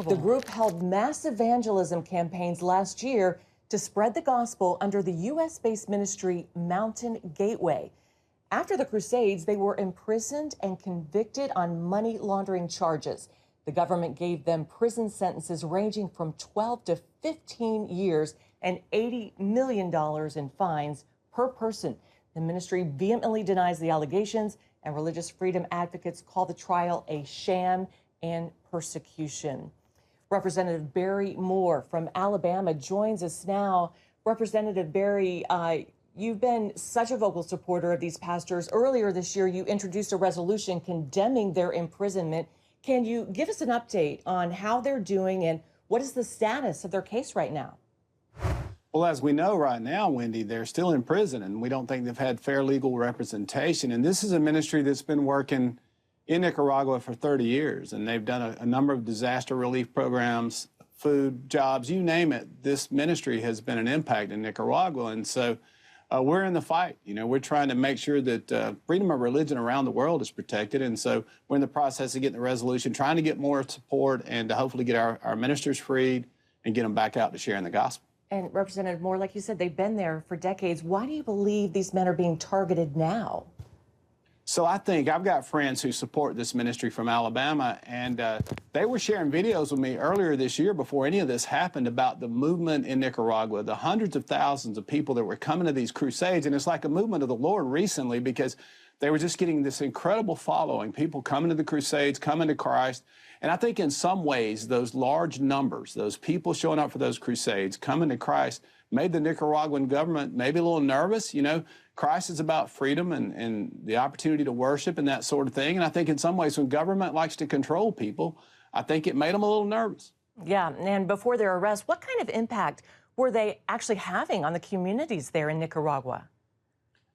The group held mass evangelism campaigns last year to spread the gospel under the U.S.-based ministry Mountain Gateway. After the Crusades, they were imprisoned and convicted on money laundering charges. The government gave them prison sentences ranging from 12 to 15 years and $80 million in fines per person. The ministry vehemently denies the allegations, and religious freedom advocates call the trial a sham and persecution. Representative Barry Moore from Alabama joins us now. Representative Barry, you've been such a vocal supporter of these pastors. Earlier this year, you introduced a resolution condemning their imprisonment. Can you give us an update on how they're doing and what is the status of their case right now? Well, as we know right now, Wendy, they're still in prison, and we don't think they've had fair legal representation. And this is a ministry that's been working in Nicaragua for 30 years, and they've done a number of disaster relief programs, food, jobs, you name it. This ministry has been an impact in Nicaragua, and so we're in the fight. You know, we're trying to make sure that freedom of religion around the world is protected, and so we're in the process of getting the resolution, trying to get more support and to hopefully get our ministers freed and get them back out to sharing the gospel. And Representative Moore, like you said, they've been there for decades. Why do you believe these men are being targeted now? So I think I've got friends who support this ministry from Alabama, and they were sharing videos with me earlier this year before any of this happened about the movement in Nicaragua, the hundreds of thousands of people that were coming to these crusades. And it's like a movement of the Lord recently because they were just getting this incredible following, people coming to the crusades, coming to Christ. And I think in some ways, those large numbers, those people showing up for those crusades, coming to Christ, made the Nicaraguan government maybe a little nervous. You know, Christ is about freedom and the opportunity to worship and that sort of thing. And I think in some ways, when government likes to control people, I think it made them a little nervous. Yeah, and before their arrest, what kind of impact were they actually having on the communities there in Nicaragua?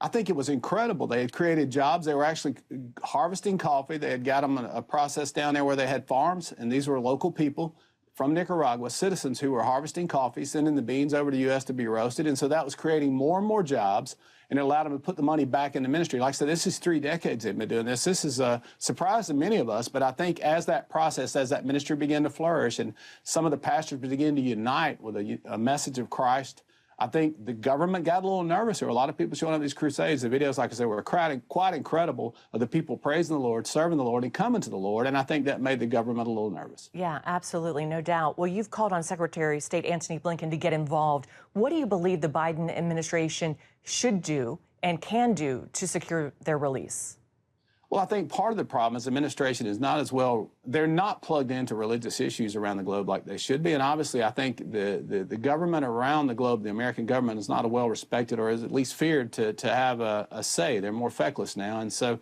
I think it was incredible. They had created jobs. They were actually harvesting coffee. They had got them a process down there where they had farms, and these were local people from Nicaragua, citizens who were harvesting coffee, sending the beans over to the U.S. to be roasted. And so that was creating more and more jobs, and it allowed them to put the money back in the ministry. Like I said, this is 3 decades they've been doing this. This is a surprise to many of us, but I think as that process, as that ministry began to flourish and some of the pastors began to unite with a message of Christ, I think the government got a little nervous. There were a lot of people showing up at these crusades. The videos, like I said, were quite incredible of the people praising the Lord, serving the Lord, and coming to the Lord. And I think that made the government a little nervous. Yeah, absolutely, no doubt. Well, you've called on Secretary of State Antony Blinken to get involved. What do you believe the Biden administration should do and can do to secure their release? Well, I think part of the problem is the administration is not as well, they're not plugged into religious issues around the globe like they should be. And obviously, I think the government around the globe, the American government, is not well respected or is at least feared to have a say. They're more feckless now. And so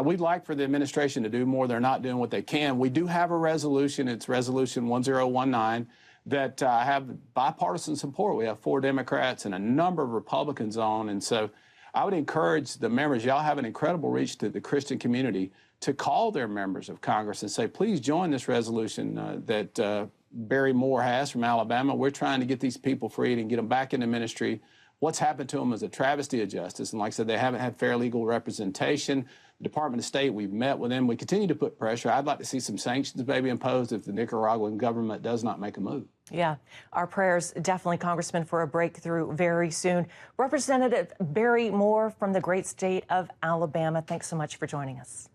we'd like for the administration to do more. They're not doing what they can. We do have a resolution. It's Resolution 1019 that have bipartisan support. We have 4 Democrats and a number of Republicans on. And so I would encourage the members, y'all have an incredible reach to the Christian community, to call their members of Congress and say, please join this resolution that Barry Moore has from Alabama. We're trying to get these people freed and get them back into ministry. What's happened to them is a travesty of justice. And like I said, they haven't had fair legal representation. The Department of State, we've met with them. We continue to put pressure. I'd like to see some sanctions maybe imposed if the Nicaraguan government does not make a move. Yeah, our prayers definitely, Congressman, for a breakthrough very soon. Representative Barry Moore from the great state of Alabama, thanks so much for joining us.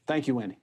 Thank you, Wendy.